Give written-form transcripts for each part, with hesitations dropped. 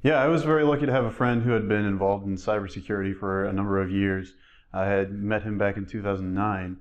Yeah, I was very lucky to have a friend who had been involved in cybersecurity for a number of years. I had met him back in 2009,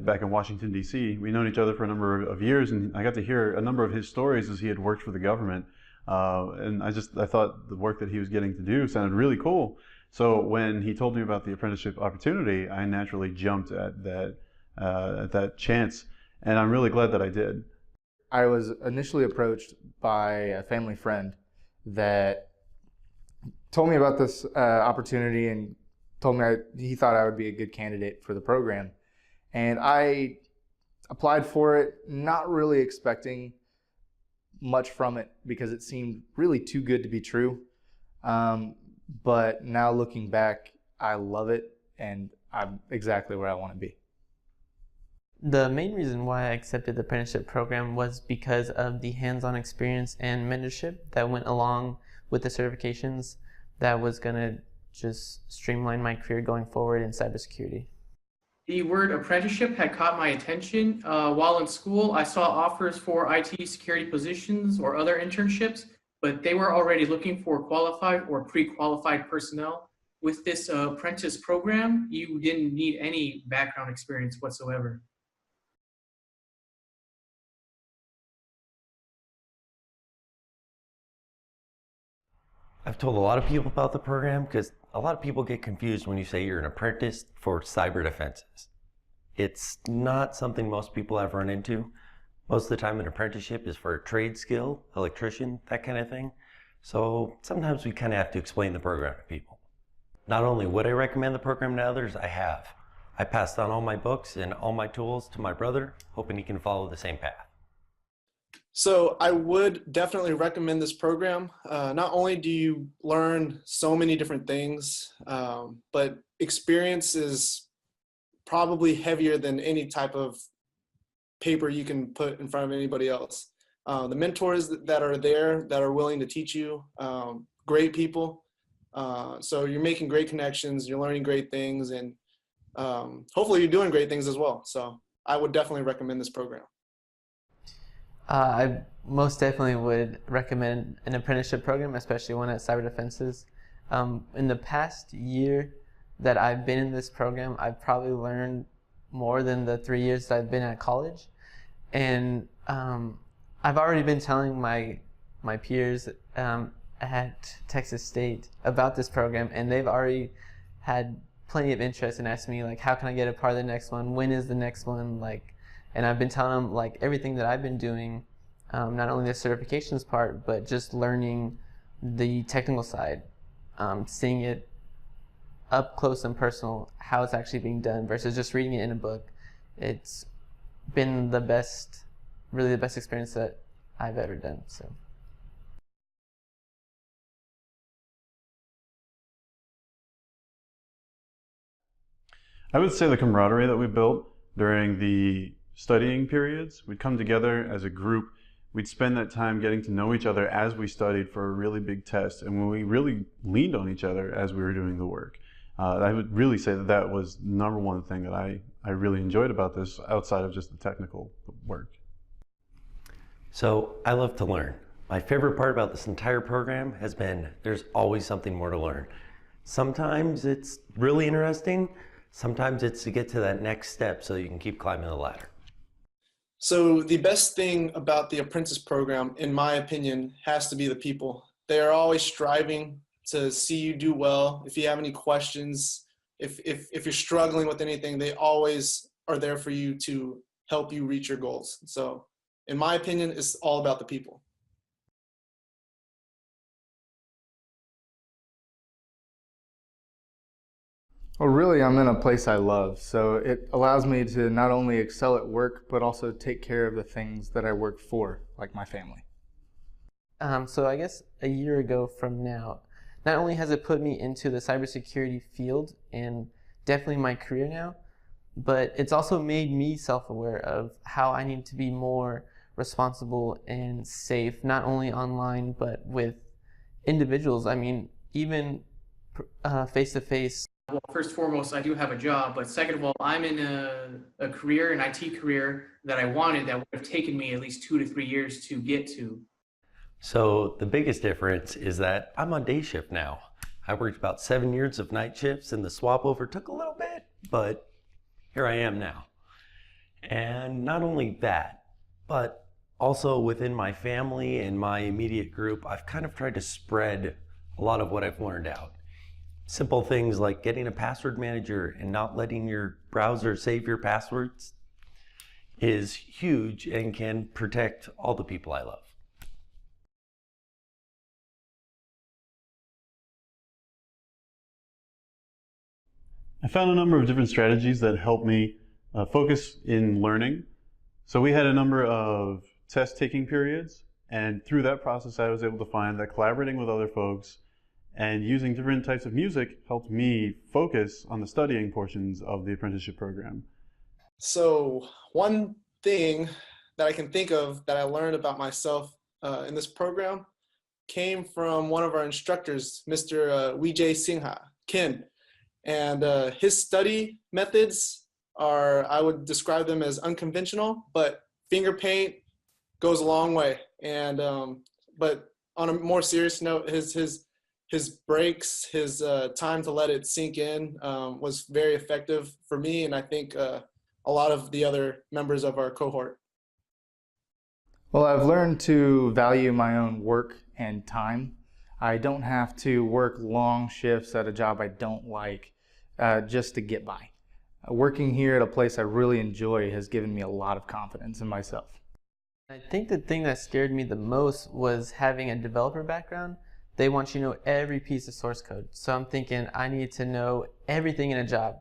back in Washington, D.C. We'd known each other for a number of years, and I got to hear a number of his stories as he had worked for the government. And I thought the work that he was getting to do sounded really cool. So when he told me about the apprenticeship opportunity, I naturally jumped at that chance, and I'm really glad that I did. I was initially approached by a family friend that told me about this opportunity and told me he thought I would be a good candidate for the program. And I applied for it, not really expecting much from it because it seemed really too good to be true. But now looking back, I love it and I'm exactly where I want to be. The main reason why I accepted the apprenticeship program was because of the hands-on experience and mentorship that went along with the certifications that was going to just streamline my career going forward in cybersecurity. The word apprenticeship had caught my attention. While in school, I saw offers for IT security positions or other internships, but they were already looking for qualified or pre-qualified personnel. With this apprentice program, you didn't need any background experience whatsoever. I've told a lot of people about the program because a lot of people get confused when you say you're an apprentice for CyberDefenses. It's not something most people have run into. Most of the time an apprenticeship is for a trade skill, electrician, that kind of thing. So sometimes we kind of have to explain the program to people. Not only would I recommend the program to others, I have. I passed on all my books and all my tools to my brother, hoping he can follow the same path. So I would definitely recommend this program. Not only do you learn so many different things, but experience is probably heavier than any type of paper you can put in front of anybody else. The mentors that are there that are willing to teach you, great people. So you're making great connections, you're learning great things, and hopefully you're doing great things as well. So I would definitely recommend this program. I most definitely would recommend an apprenticeship program, especially one at CyberDefenses. In the past year that I've been in this program, I've probably learned more than the 3 years that I've been at college. And I've already been telling my peers at Texas State about this program, and they've already had plenty of interest and asked me, like, how can I get a part of the next one? When is the next one? Like, and I've been telling them like everything that I've been doing, not only the certifications part, but just learning the technical side, seeing it up close and personal, how it's actually being done versus just reading it in a book. It's been the best, really the best experience that I've ever done. So. I would say the camaraderie that we built during the studying periods, we'd come together as a group. We'd spend that time getting to know each other as we studied for a really big test, and when we really leaned on each other as we were doing the work. I would really say that that was number one thing that I really enjoyed about this outside of just the technical work. So I love to learn. My favorite part about this entire program has been there's always something more to learn. Sometimes it's really interesting, sometimes it's to get to that next step so you can keep climbing the ladder. So the best thing about the Apprentice program, in my opinion, has to be the people. They are always striving to see you do well. If you have any questions, if you're struggling with anything, they always are there for you to help you reach your goals. So in my opinion, it's all about the people. Well, really, I'm in a place I love, so it allows me to not only excel at work, but also take care of the things that I work for, like my family. So I guess a year ago from now, not only has it put me into the cybersecurity field and definitely my career now, but it's also made me self-aware of how I need to be more responsible and safe, not only online, but with individuals. I mean, even face-to-face. Well, first and foremost, I do have a job, but second of all, I'm in a career, an IT career that I wanted that would have taken me at least 2 to 3 years to get to. So the biggest difference is that I'm on day shift now. I worked about 7 years of night shifts and the swap over took a little bit, but here I am now. And not only that, but also within my family and my immediate group, I've kind of tried to spread a lot of what I've learned out. Simple things like getting a password manager and not letting your browser save your passwords is huge and can protect all the people I love. I found a number of different strategies that helped me focus in learning. So we had a number of test taking periods, and through that process I was able to find that collaborating with other folks and using different types of music helped me focus on the studying portions of the apprenticeship program. So one thing that I can think of that I learned about myself in this program came from one of our instructors, Mr. Vijay Singha, Ken. And his study methods are, I would describe them as unconventional, but finger paint goes a long way. And but on a more serious note, his breaks, his time to let it sink in was very effective for me, and I think a lot of the other members of our cohort. Well, I've learned to value my own work and time. I don't have to work long shifts at a job I don't like just to get by. Working here at a place I really enjoy has given me a lot of confidence in myself. I think the thing that scared me the most was having a developer background. They want you to know every piece of source code. So I'm thinking I need to know everything in a job.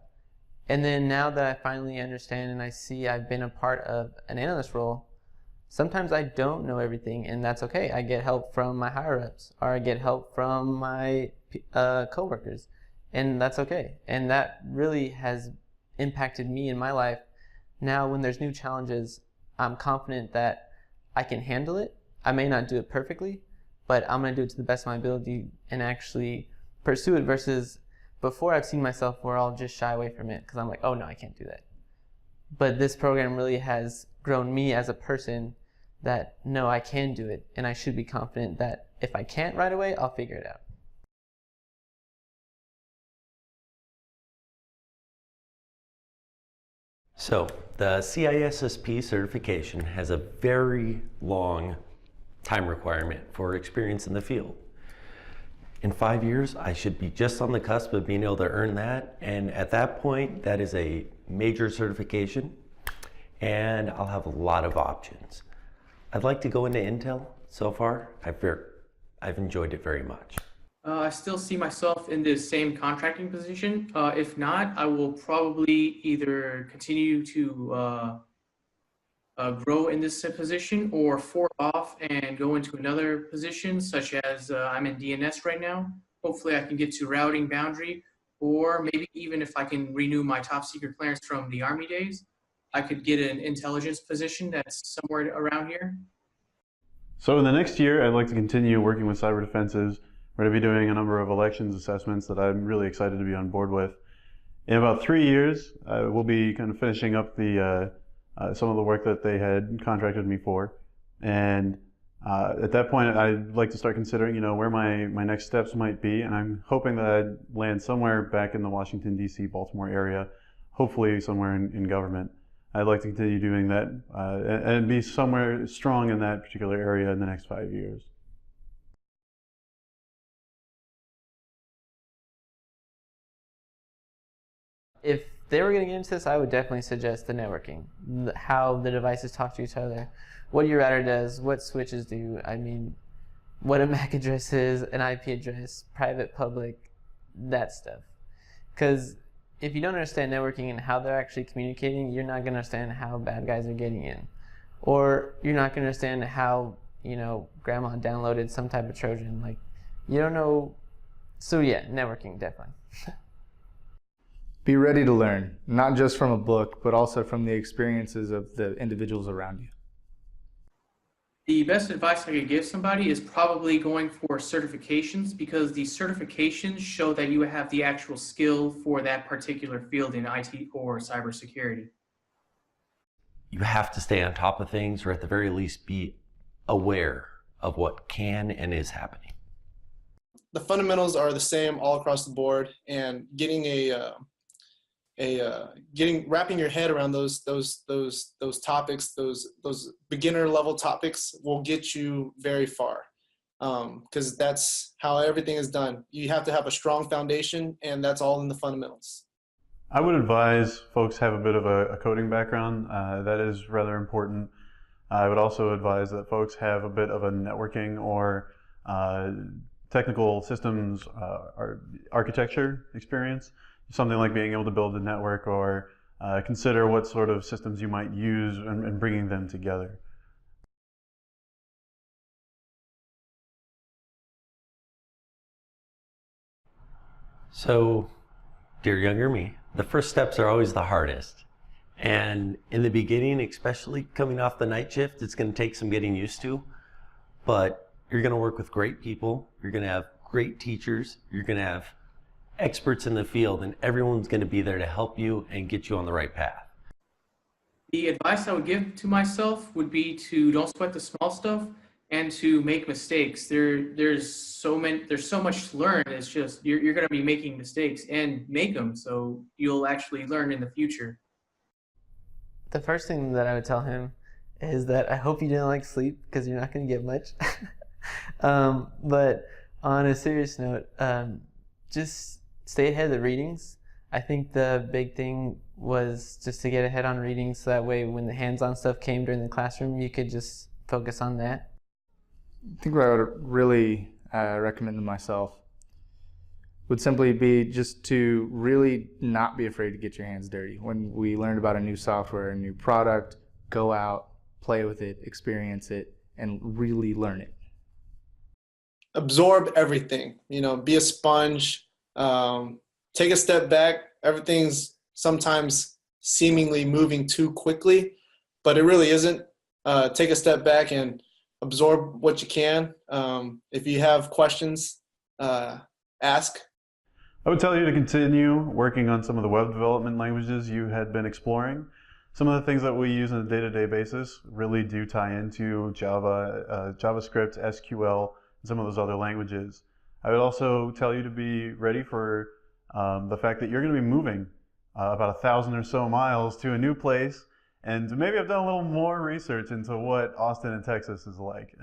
And then now that I finally understand and I see I've been a part of an analyst role, sometimes I don't know everything, and that's okay. I get help from my higher ups, or I get help from my coworkers, and that's okay. And that really has impacted me in my life. Now when there's new challenges, I'm confident that I can handle it. I may not do it perfectly, but I'm going to do it to the best of my ability and actually pursue it, versus before I've seen myself where I'll just shy away from it because I'm like, oh no, I can't do that. But this program really has grown me as a person that, no, I can do it, and I should be confident that if I can't right away, I'll figure it out. So the CISSP certification has a very long time requirement for experience in the field. In 5 years, I should be just on the cusp of being able to earn that. And at that point, that is a major certification, and I'll have a lot of options. I'd like to go into Intel. So far, I've enjoyed it very much. I still see myself in this same contracting position. If not, I will probably either continue to grow in this position or fork off and go into another position, such as I'm in DNS right now. Hopefully I can get to routing boundary, or maybe even if I can renew my top secret clearance from the Army days, I could get an intelligence position that's somewhere around here. So in the next year, I'd like to continue working with CyberDefenses. We're going to be doing a number of elections assessments that I'm really excited to be on board with. In about 3 years, we'll be kind of finishing up the some of the work that they had contracted me for. And at that point, I'd like to start considering, where my next steps might be. And I'm hoping that I'd land somewhere back in the Washington, D.C., Baltimore area, hopefully somewhere in government. I'd like to continue doing that and be somewhere strong in that particular area in the next 5 years. If they were going to get into this, I would definitely suggest the networking, how the devices talk to each other, what your router does, what switches do, what a MAC address is, an IP address, private, public, that stuff. Because if you don't understand networking and how they're actually communicating, you're not going to understand how bad guys are getting in. Or you're not going to understand how, grandma downloaded some type of Trojan. You don't know. So yeah, networking, definitely. Be ready to learn, not just from a book, but also from the experiences of the individuals around you. The best advice I could give somebody is probably going for certifications, because the certifications show that you have the actual skill for that particular field in IT or cybersecurity. You have to stay on top of things, or at the very least be aware of what can and is happening. The fundamentals are the same all across the board, and getting wrapping your head around those topics, those beginner level topics will get you very far, because that's how everything is done. You have to have a strong foundation, and that's all in the fundamentals. I would advise folks have a bit of a coding background. That is rather important. I would also advise that folks have a bit of a networking or technical systems architecture experience, something like being able to build a network or consider what sort of systems you might use and bringing them together. So, dear younger me, the first steps are always the hardest. And in the beginning, especially coming off the night shift, it's going to take some getting used to. But you're going to work with great people. You're going to have great teachers. You're going to have experts in the field, and everyone's going to be there to help you and get you on the right path. The advice I would give to myself would be to don't sweat the small stuff and to make mistakes. There's so much to learn. It's just you're going to be making mistakes, and make them so you'll actually learn in the future. The first thing that I would tell him is that I hope you didn't like sleep, because you're not going to get much. But on a serious note, just stay ahead of the readings. I think the big thing was just to get ahead on readings, so that way when the hands-on stuff came during the classroom, you could just focus on that. I think what I would really recommend to myself would simply be just to really not be afraid to get your hands dirty. When we learned about a new software, a new product, go out, play with it, experience it, and really learn it. Absorb everything, be a sponge, take a step back. Everything's sometimes seemingly moving too quickly, but it really isn't. Take a step back and absorb what you can. If you have questions, ask. I would tell you to continue working on some of the web development languages you had been exploring. Some of the things that we use on a day-to-day basis really do tie into Java, JavaScript, SQL, and some of those other languages. I would also tell you to be ready for the fact that you're going to be moving about 1,000 or so miles to a new place, and maybe I've done a little more research into what Austin in Texas is like.